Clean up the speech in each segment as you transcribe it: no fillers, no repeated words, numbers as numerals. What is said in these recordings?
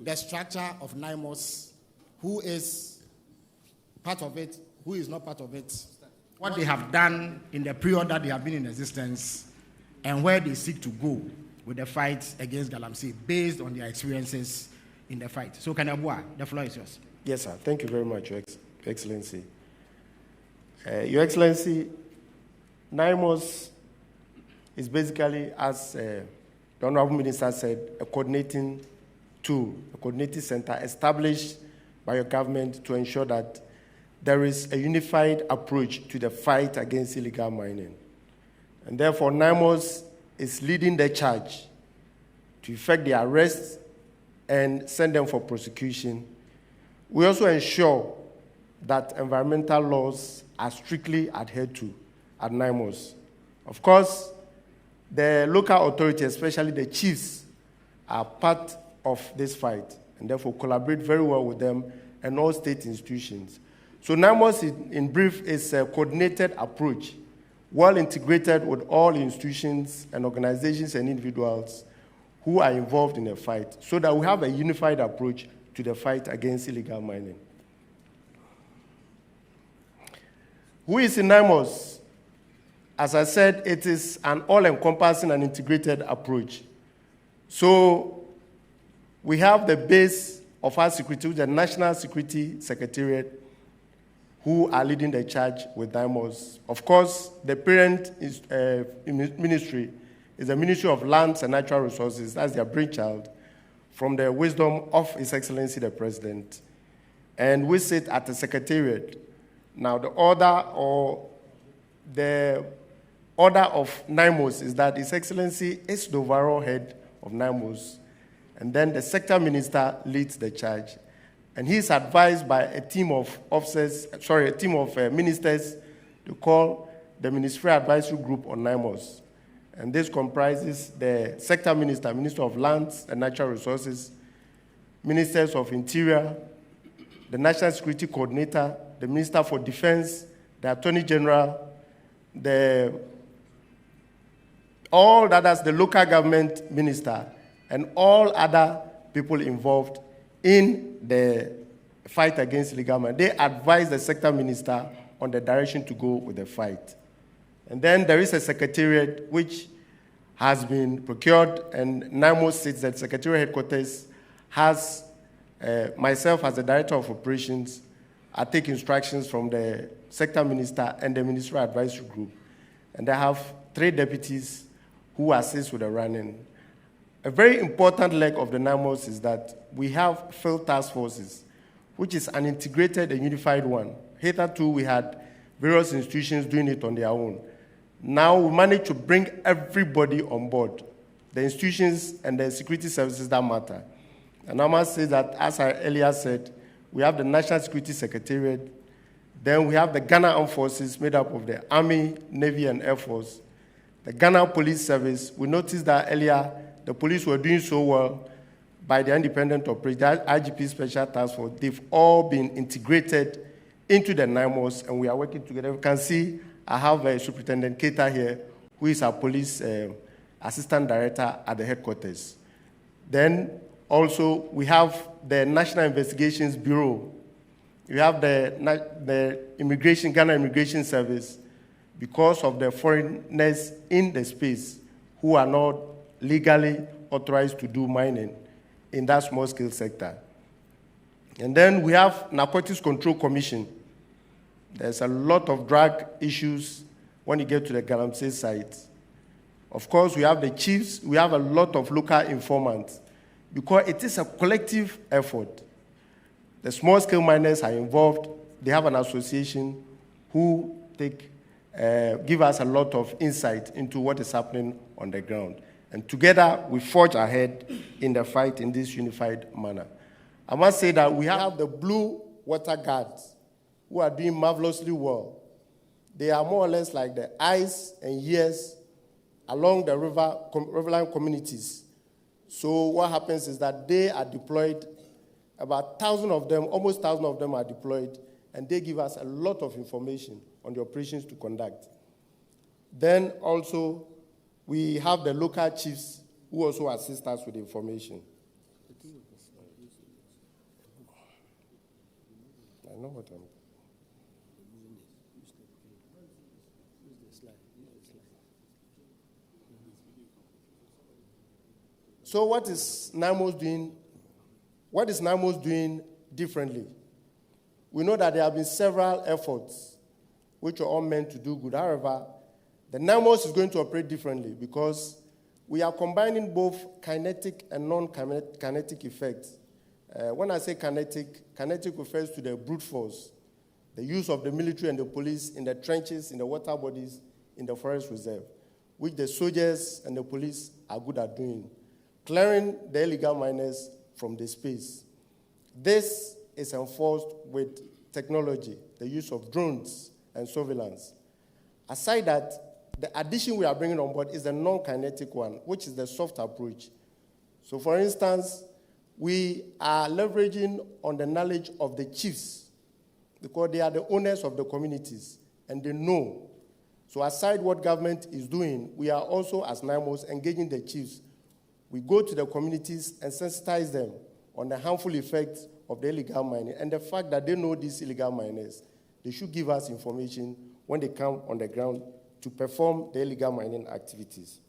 the structure of NAIMOS, who is part of it, who is not part of it, what they have done in the period that they have been in existence, and where they seek to go with the fight against Galamsey based on their experiences in the fight. So, Kanabua, the floor is yours. Yes, sir. Thank you very much, Your Excellency. Your Excellency, NAIMOS is basically, as the Honorable Minister said, a coordinating tool, a coordinating center established by your government to ensure that there is a unified approach to the fight against illegal mining. And therefore, NAIMOS is leading the charge to effect the arrest and send them for prosecution. We also ensure that environmental laws are strictly adhered to at NAIMOS. Of course, the local authorities, especially the chiefs, are part of this fight and therefore collaborate very well with them and all state institutions. So NAIMOS, in brief, is a coordinated approach, well integrated with all institutions and organizations and individuals who are involved in the fight, so that we have a unified approach to the fight against illegal mining. Who is in NAIMOS? As I said, it is an all-encompassing and integrated approach. So we have the base of our security, the National Security Secretariat, who are leading the charge with NAIMOS. Of course, the parent ministry is the Ministry of Lands and Natural Resources. That's their brainchild, from the wisdom of His Excellency the President. And we sit at the Secretariat. Now, the order of NAIMOS is that His Excellency is the overall head of NAIMOS, and then the sector minister leads the charge. And he is advised by a team of ministers to call the Ministerial Advisory Group on NAIMOS. And this comprises the sector minister, Minister of Lands and Natural Resources, Ministers of Interior, the National Security Coordinator, the Minister for Defense, the Attorney General, all that is the local government minister, and all other people involved in the fight against illegal mining. They advise the sector minister on the direction to go with the fight. And then there is a secretariat which has been procured, and NAMOS sits at secretariat headquarters, has myself as the director of operations. I take instructions from the sector minister and the ministerial advisory group. And I have 3 deputies who assist with the running. A very important leg of the NAMOS is that we have field task forces, which is an integrated and unified one. Hitherto, we had various institutions doing it on their own. Now we manage to bring everybody on board, the institutions and the security services that matter. And I must say that, as I earlier said, we have the National Security Secretariat, then we have the Ghana Armed Forces made up of the Army, Navy, and Air Force, the Ghana Police Service. We noticed that earlier the police were doing so well by the independent operation, the IGP Special Task Force. They've all been integrated into the NAIMOS, and we are working together. You can see I have a Superintendent Keita here, who is our police assistant director at the headquarters. Then also we have the National Investigations Bureau. We have the Ghana Immigration Service, because of the foreigners in the space who are not legally authorized to do mining in that small-scale sector. And then we have Narcotics Control Commission. There's a lot of drug issues when you get to the Galamsey site. Of course, we have the chiefs. We have a lot of local informants, because it is a collective effort. The small-scale miners are involved. They have an association who give us a lot of insight into what is happening on the ground. And together, we forge ahead in the fight in this unified manner. I must say that we have the Blue Water Guards, who are doing marvelously well. They are more or less like the eyes and ears along the riverine communities. So what happens is that they are deployed, about 1,000 of them, almost 1,000 of them are deployed, and they give us a lot of information on the operations to conduct. Then also, we have the local chiefs who also assist us with information. I know what I'm. So what is NAIMOS doing? What is NAIMOS doing differently? We know that there have been several efforts which are all meant to do good. However, the NAMOS is going to operate differently because we are combining both kinetic and non-kinetic effects. When I say kinetic refers to the brute force, the use of the military and the police in the trenches, in the water bodies, in the forest reserve, which the soldiers and the police are good at doing, clearing the illegal miners from the space. This is enforced with technology, the use of drones and surveillance. Aside that, the addition we are bringing on board is the non-kinetic one, which is the soft approach. So for instance, we are leveraging on the knowledge of the chiefs because they are the owners of the communities and they know. So aside what government is doing, we are also, as NAIMOS, engaging the chiefs. We go to the communities and sensitize them on the harmful effects of the illegal mining and the fact that they know these illegal miners. They should give us information when they come on the ground to perform the illegal mining activities.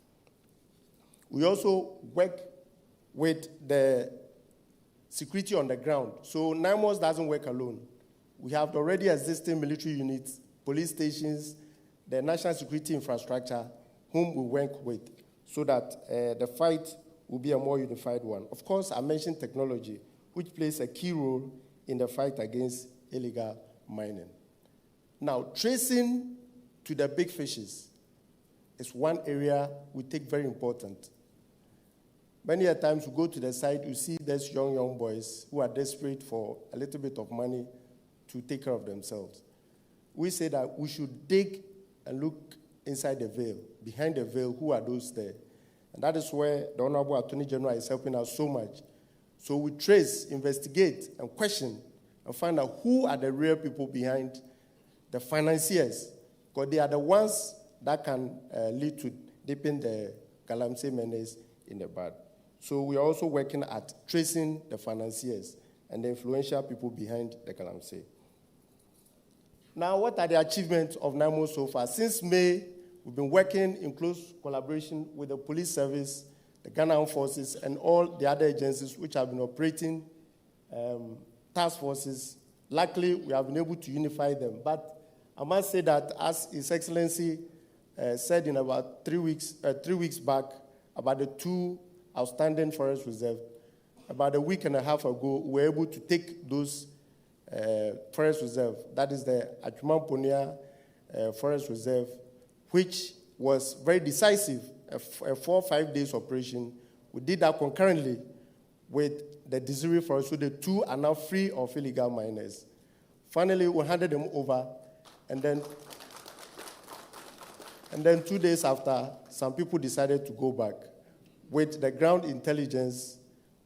We also work with the security on the ground. So NAIMOS doesn't work alone. We have already existing military units, police stations, the national security infrastructure, whom we work with, so that the fight will be a more unified one. Of course, I mentioned technology, which plays a key role in the fight against illegal mining. Now, tracing to the big fishes is one area we take very important. Many a times we go to the site, you see these young boys who are desperate for a little bit of money to take care of themselves. We say that we should dig and look inside the veil, behind the veil, who are those there? And that is where the Honorable Attorney General is helping us so much. So we trace, investigate, and question, and find out who are the real people behind the financiers, because they are the ones that can lead to dipping the Galamsey menace in the bud. So we are also working at tracing the financiers and the influential people behind the Galamsey. Now, what are the achievements of NAMOS so far? Since May, we've been working in close collaboration with the police service, the Ghana Armed Forces, and all the other agencies which have been operating task forces. Luckily, we have been able to unify them. But I must say that, as His Excellency said in about 3 weeks back, about the 2 outstanding forest reserves, about a week and a half ago, we were able to take those forest reserve, that is the Achumamponia Forest Reserve, which was very decisive, a 4 or 5 days operation. We did that concurrently with the Desiree Forest, so the 2 are now free of illegal miners. Finally, we handed them over, and then 2 days after, some people decided to go back. With the ground intelligence,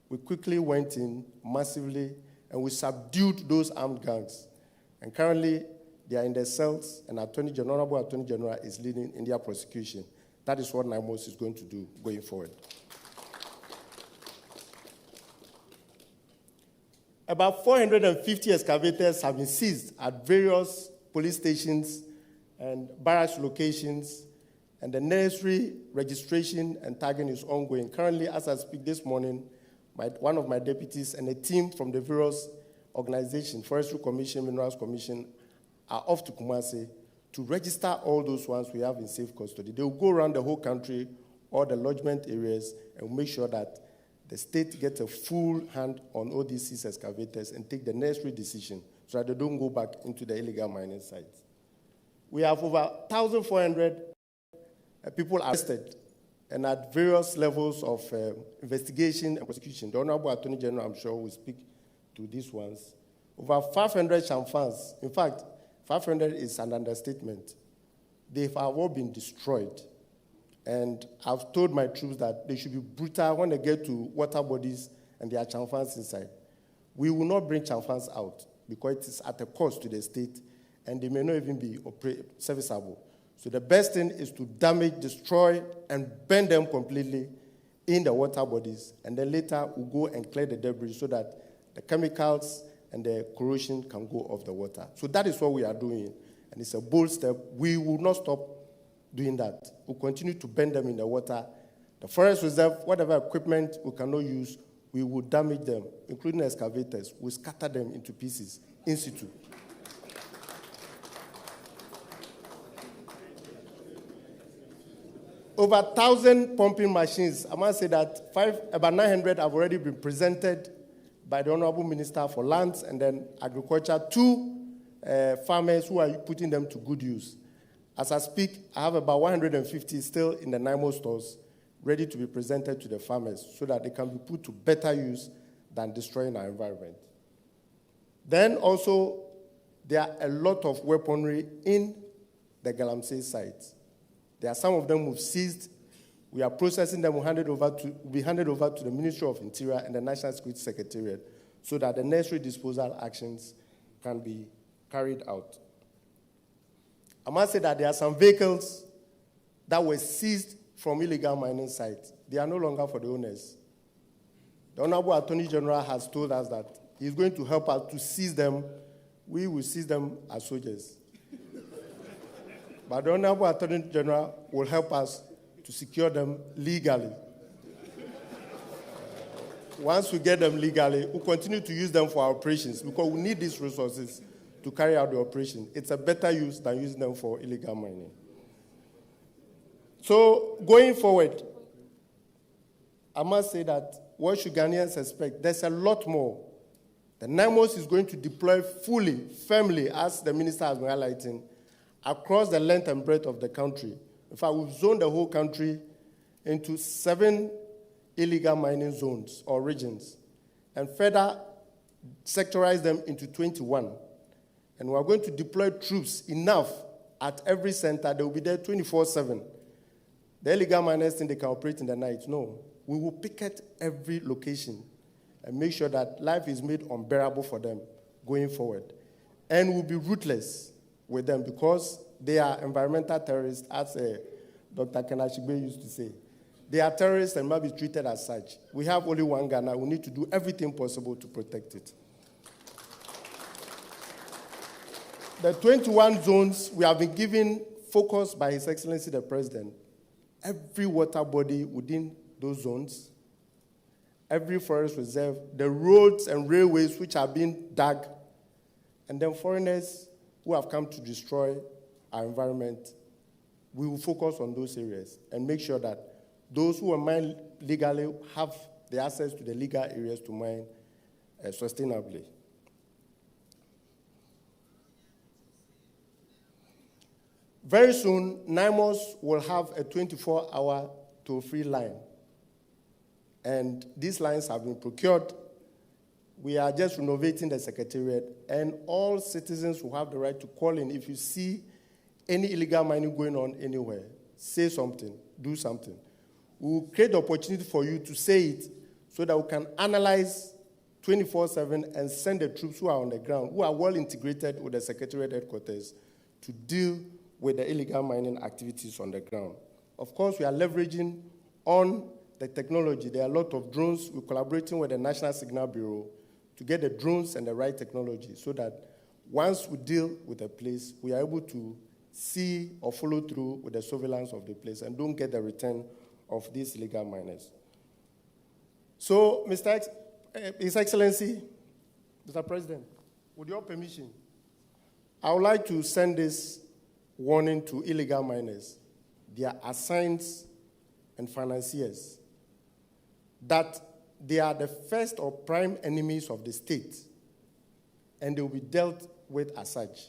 we quickly went in massively, and we subdued those armed gangs. And currently, they are in their cells, and Honorable Attorney General is leading in their prosecution. That is what NAIMOS is going to do going forward. About 450 excavators have been seized at various police stations and barracks locations, and the necessary registration and tagging is ongoing. Currently, as I speak this morning, one of my deputies and a team from the various organizations, Forestry Commission, Minerals Commission, are off to Kumasi to register all those ones we have in safe custody. They will go around the whole country, all the lodgement areas, and make sure that the state gets a full hand on all these seized excavators and take the necessary decision so that they don't go back into the illegal mining sites. We have over 1,400 people arrested and at various levels of investigation and prosecution. The Honorable Attorney General, I'm sure, will speak to these ones. Over 500 chamfans. In fact, 500 is an understatement. They have all been destroyed. And I've told my troops that they should be brutal when they get to water bodies and there are chamfans inside. We will not bring chamfans out because it is at a cost to the state and they may not even be serviceable. So the best thing is to damage, destroy, and burn them completely in the water bodies, and then later we'll go and clear the debris so that the chemicals and the corrosion can go off the water. So that is what we are doing, and it's a bold step. We will not stop doing that. We'll continue to burn them in the water. The forest reserve, whatever equipment we cannot use, we will damage them, including excavators. We scatter them into pieces in situ. Over 1,000 pumping machines. I must say that about 900 have already been presented by the Honorable Minister for Lands and then Agriculture to farmers who are putting them to good use. As I speak, I have about 150 still in the NAIMOS stores ready to be presented to the farmers so that they can be put to better use than destroying our environment. Then also, there are a lot of weaponry in the Galamsey site. There are some of them we've seized. We are processing them. We'll be handed over to the Ministry of Interior and the National Security Secretariat so that the necessary disposal actions can be carried out. I must say that there are some vehicles that were seized from illegal mining sites. They are no longer for the owners. The Honorable Attorney General has told us that he's going to help us to seize them. We will seize them as soldiers. But the Honorable Attorney General will help us to secure them legally. Once we get them legally, we'll continue to use them for our operations because we need these resources to carry out the operation. It's a better use than using them for illegal mining. So going forward, I must say that what should Ghanaians expect? There's a lot more. The NAMOS is going to deploy fully, firmly, as the minister has been highlighting, across the length and breadth of the country. In fact, we've zoned the whole country into 7 illegal mining zones or regions, and further sectorize them into 21. And we're going to deploy troops enough at every center. They will be there 24/7. The illegal miners think they can operate in the night. No. We will picket every location and make sure that life is made unbearable for them going forward. And we'll be ruthless with them because they are environmental terrorists, as Dr. Kenashigbe used to say. They are terrorists and must be treated as such. We have only one Ghana. We need to do everything possible to protect it. The 21 zones we have been given focus by His Excellency the President. Every water body within those zones, every forest reserve, the roads and railways which are being dug, and then foreigners who have come to destroy our environment, we will focus on those areas and make sure that those who are mine legally have the access to the legal areas to mine sustainably. Very soon, NAIMOS will have a 24-hour toll-free line. And these lines have been procured. We are just renovating the secretariat, and all citizens will have the right to call in if you see any illegal mining going on anywhere. Say something, do something. We will create the opportunity for you to say it so that we can analyze 24/7 and send the troops who are on the ground, who are well integrated with the secretariat headquarters, to deal with the illegal mining activities on the ground. Of course, we are leveraging on the technology. There are a lot of drones. We're collaborating with the National Signal Bureau to get the drones and the right technology so that once we deal with a place, we are able to see or follow through with the surveillance of the place and don't get the return of these illegal miners. So, His Excellency, Mr. President, with your permission, I would like to send this warning to illegal miners, their assigns and financiers, that they are the first or prime enemies of the state, and they will be dealt with as such.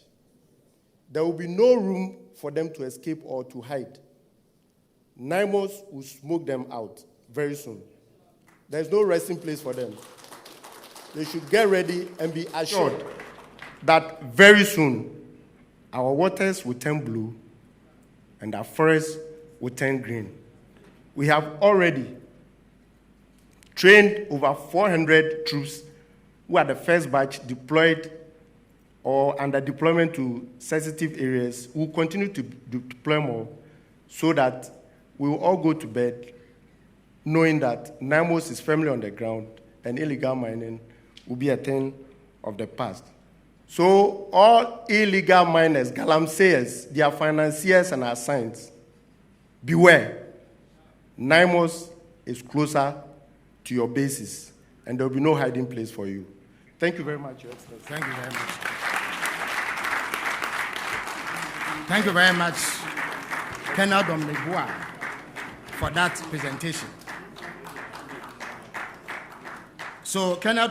There will be no room for them to escape or to hide. NAIMOS will smoke them out very soon. There's no resting place for them. They should get ready and be assured that very soon our waters will turn blue and our forests will turn green. We have already trained over 400 troops who are the first batch deployed or under deployment to sensitive areas. We'll continue to deploy more so that we will all go to bed knowing that NAMOS is firmly on the ground and illegal mining will be a thing of the past. So all illegal miners, Galamseyers, their financiers and assigns, beware. NAIMOS is closer to your bases, and there will be no hiding place for you. Thank you very much, Your Excellency. Thank you very much. Thank you very much, Colonel Dominic, for that presentation. So, Colonel